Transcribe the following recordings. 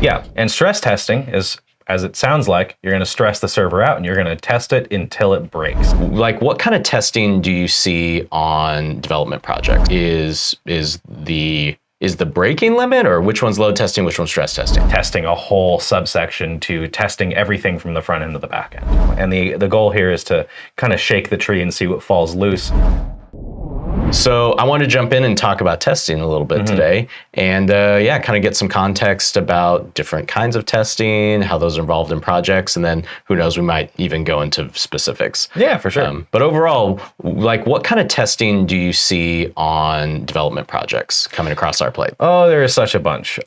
Yeah, and stress testing is, as it sounds like, you're going to stress the server out and you're going to test it until it breaks. Like, what kind of testing do you see on development projects? Is the breaking limit, or which one's load testing, which one's stress testing? Testing a whole subsection to testing everything from the front end to the back end. And the goal here is to kind of shake the tree and see what falls loose. So I want to jump in and talk about testing a little bit today, and kind of get some context about different kinds of testing, how those are involved in projects, and then who knows, we might even go into specifics. Yeah, for sure. But overall, like, what kind of testing do you see on development projects coming across our plate? Oh, there is such a bunch.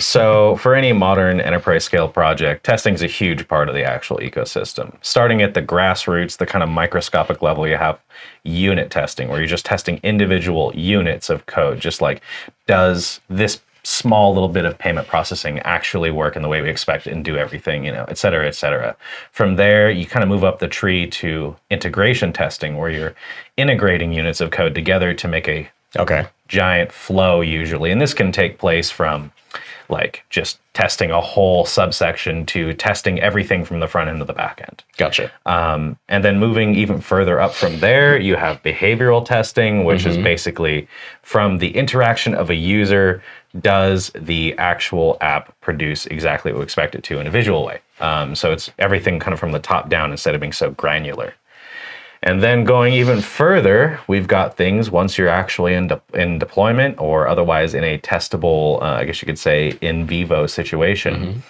So for any modern enterprise scale project, testing is a huge part of the actual ecosystem. Starting at the grassroots, the kind of microscopic level, you have unit testing, where you're just testing individual units of code, just like, does this small little bit of payment processing actually work in the way we expect it and do everything, et cetera, et cetera. From there, you kind of move up the tree to integration testing, where you're integrating units of code together to make a giant flow usually. And this can take place from like just testing a whole subsection to testing everything from the front end to the back end. Gotcha. And then moving even further up from there, you have behavioral testing, which is basically from the interaction of a user, does the actual app produce exactly what we expect it to in a visual way? So it's everything kind of from the top down instead of being so granular. And then going even further, we've got things once you're actually in deployment or otherwise in a testable, I guess you could say, in vivo situation,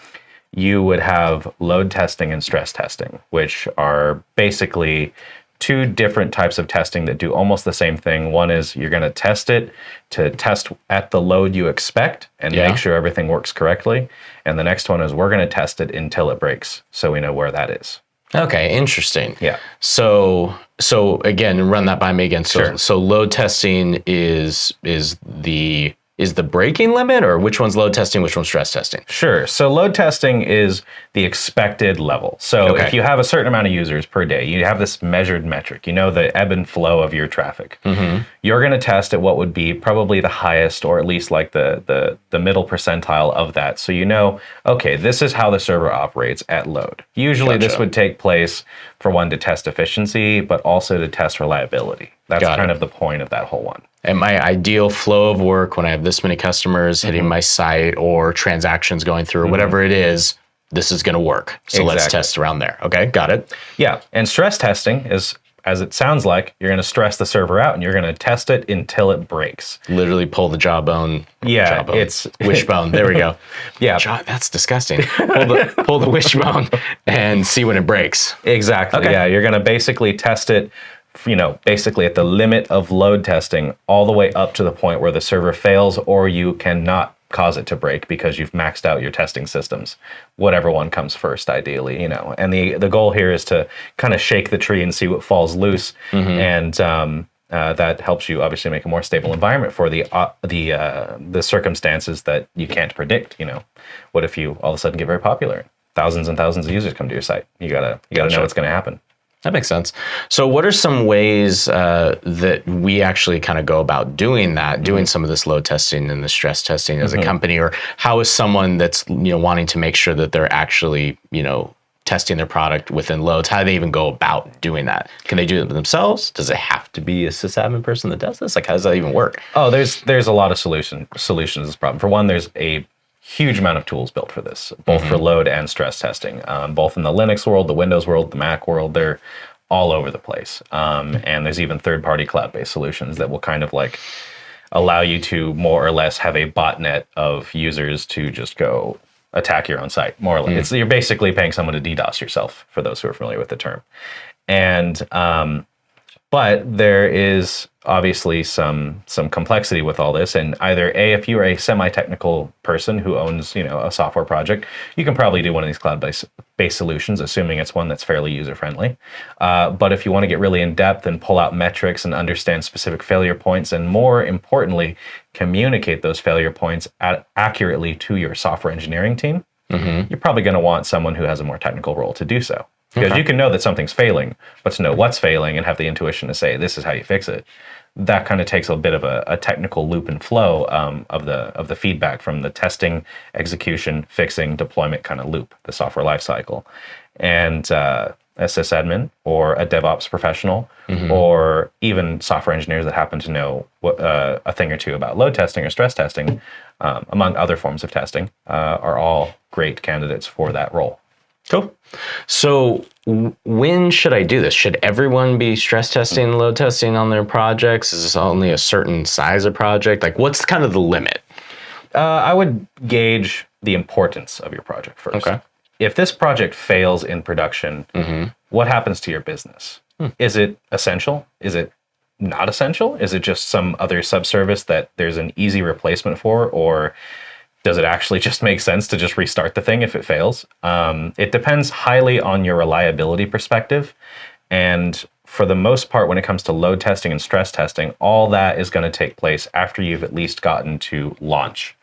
you would have load testing and stress testing, which are basically two different types of testing that do almost the same thing. One is you're going to test it to test at the load you expect and make sure everything works correctly. And the next one is we're going to test it until it breaks, so we know where that is. Okay, interesting. Yeah. So again, run that by me again. So Sure. so load testing is the breaking limit, or which one's load testing, which one's stress testing? Sure. So load testing is the expected level. So if you have a certain amount of users per day, you have this measured metric, the ebb and flow of your traffic. You're going to test at what would be probably the highest, or at least like the middle percentile of that. So okay, this is how the server operates at load. Usually this would take place for one, to test efficiency, but also to test reliability. That's kind of the point of that whole one. And my ideal flow of work, when I have this many customers hitting my site or transactions going through, or whatever it is, this is going to work. So let's test around there. Okay, got it. Yeah, and stress testing is, as it sounds like, you're going to stress the server out and you're going to test it until it breaks. Literally pull the jawbone. Yeah, it's wishbone. There we go. Yeah, that's disgusting. Pull the wishbone and see when it breaks. Exactly. Okay. Yeah, you're going to basically test it, basically at the limit of load testing, all the way up to the point where the server fails, or you cannot cause it to break because you've maxed out your testing systems, whatever one comes first, ideally, And the goal here is to kind of shake the tree and see what falls loose, and that helps you obviously make a more stable environment for the circumstances that you can't predict. What if you all of a sudden get very popular? Thousands and thousands of users come to your site. You gotta know what's going to happen. That makes sense. So what are some ways that we actually kind of go about doing that, doing some of this load testing and the stress testing as a company, or how is someone that's wanting to make sure that they're actually testing their product within loads? How do they even go about doing that? Can they do it themselves? Does it have to be a sysadmin person that does this? Like, how does that even work? Oh, there's a lot of solutions to this problem. For one, there's a huge amount of tools built for this, both for load and stress testing, both in the Linux world, the Windows world, the Mac world. They're all over the place. And there's even third-party cloud-based solutions that will kind of like allow you to more or less have a botnet of users to just go attack your own site, more or less. You're basically paying someone to DDoS yourself, for those who are familiar with the term. And but there is obviously some complexity with all this, and either if you are a semi-technical person who owns a software project, you can probably do one of these cloud-based solutions, assuming it's one that's fairly user-friendly. But if you want to get really in-depth and pull out metrics and understand specific failure points, and more importantly, communicate those failure points accurately to your software engineering team, you're probably going to want someone who has a more technical role to do so. Because Okay. you can know that something's failing, but to know what's failing and have the intuition to say, this is how you fix it, that kind of takes a bit of a technical loop and flow of the feedback from the testing, execution, fixing, deployment kind of loop, the software lifecycle. And a sysadmin or a DevOps professional, or even software engineers that happen to know a thing or two about load testing or stress testing, among other forms of testing, are all great candidates for that role. Cool. So when should I do this? Should everyone be stress testing and load testing on their projects? Is this only a certain size of project? Like, what's kind of the limit? I would gauge the importance of your project first. Okay. If this project fails in production, what happens to your business? Is it essential? Is it not essential? Is it just some other subservice that there's an easy replacement for? Or does it actually just make sense to just restart the thing if it fails? It depends highly on your reliability perspective. And for the most part, when it comes to load testing and stress testing, all that is going to take place after you've at least gotten to launch.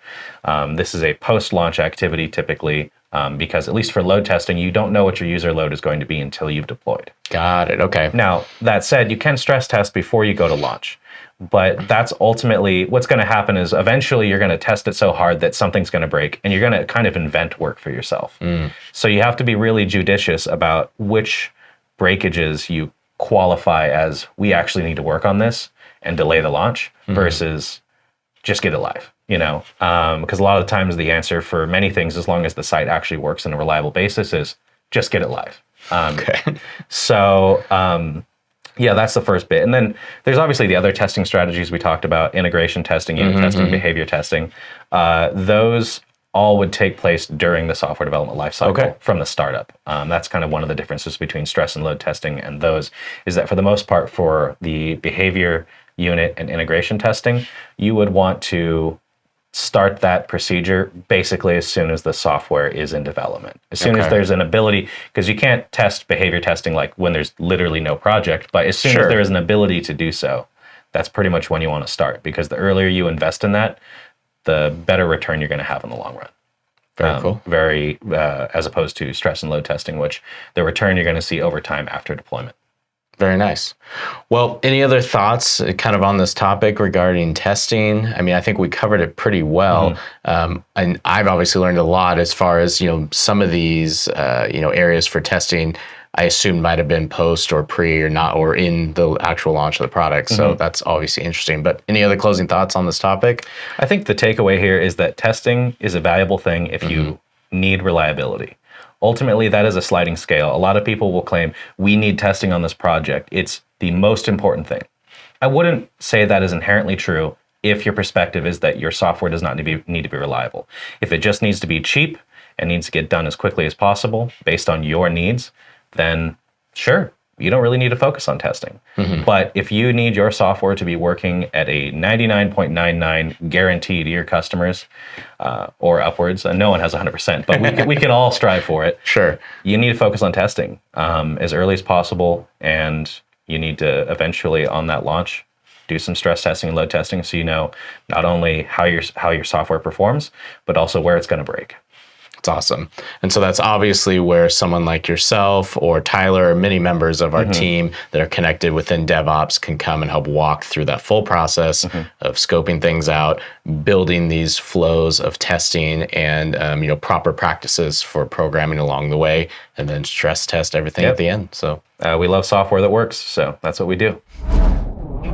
This is a post-launch activity typically, because at least for load testing, you don't know what your user load is going to be until you've deployed. Got it. Okay. Now, that said, you can stress test before you go to launch. But that's ultimately what's going to happen is eventually you're going to test it so hard that something's going to break and you're going to kind of invent work for yourself. So you have to be really judicious about which breakages you qualify as we actually need to work on this and delay the launch versus just get it live, because a lot of the times the answer for many things, as long as the site actually works on a reliable basis, is just get it live. Okay. Yeah, that's the first bit. And then there's obviously the other testing strategies we talked about, integration testing, unit testing, behavior testing. Those all would take place during the software development lifecycle from the startup. That's kind of one of the differences between stress and load testing and those, is that for the most part, for the behavior, unit, and integration testing, you would want to start that procedure basically as soon as the software is in development. As soon as there's an ability, because you can't test behavior testing like when there's literally no project, but as soon as there is an ability to do so, that's pretty much when you want to start, because the earlier you invest in that, the better return you're going to have in the long run. Very cool. As opposed to stress and load testing, which the return you're going to see over time after deployment. Very nice. Well, any other thoughts kind of on this topic regarding testing? I mean, I think we covered it pretty well. And I've obviously learned a lot as far as, some of these, areas for testing, I assume might have been post or pre or not, or in the actual launch of the product. So that's obviously interesting. But any other closing thoughts on this topic? I think the takeaway here is that testing is a valuable thing if you need reliability. Ultimately, that is a sliding scale. A lot of people will claim, we need testing on this project. It's the most important thing. I wouldn't say that is inherently true if your perspective is that your software does not need to be reliable. If it just needs to be cheap and needs to get done as quickly as possible based on your needs, then sure, you don't really need to focus on testing. But if you need your software to be working at a 99.99 guarantee to your customers or upwards, and no one has 100%, but we can all strive for it. Sure. You need to focus on testing as early as possible, and you need to eventually, on that launch, do some stress testing and load testing so you know not only how your software performs, but also where it's going to break. It's awesome. And so that's obviously where someone like yourself or Tyler or many members of our team that are connected within DevOps can come and help walk through that full process of scoping things out, building these flows of testing and proper practices for programming along the way, and then stress test everything at the end. So we love software that works, so that's what we do.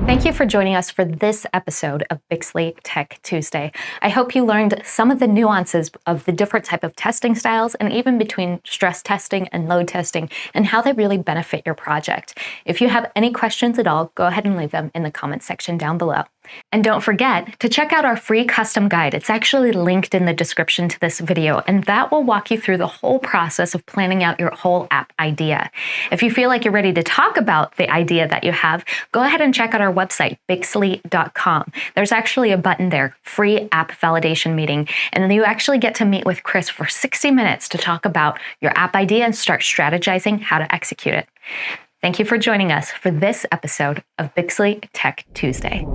Thank you for joining us for this episode of Bixley Tech Tuesday. I hope you learned some of the nuances of the different type of testing styles and even between stress testing and load testing and how they really benefit your project. If you have any questions at all, go ahead and leave them in the comment section down below. And don't forget to check out our free custom guide. It's actually linked in the description to this video, and that will walk you through the whole process of planning out your whole app idea. If you feel like you're ready to talk about the idea that you have, go ahead and check out our website, Bixley.com. There's actually a button there, free app validation meeting, and then you actually get to meet with Chris for 60 minutes to talk about your app idea and start strategizing how to execute it. Thank you for joining us for this episode of Bixley Tech Tuesday.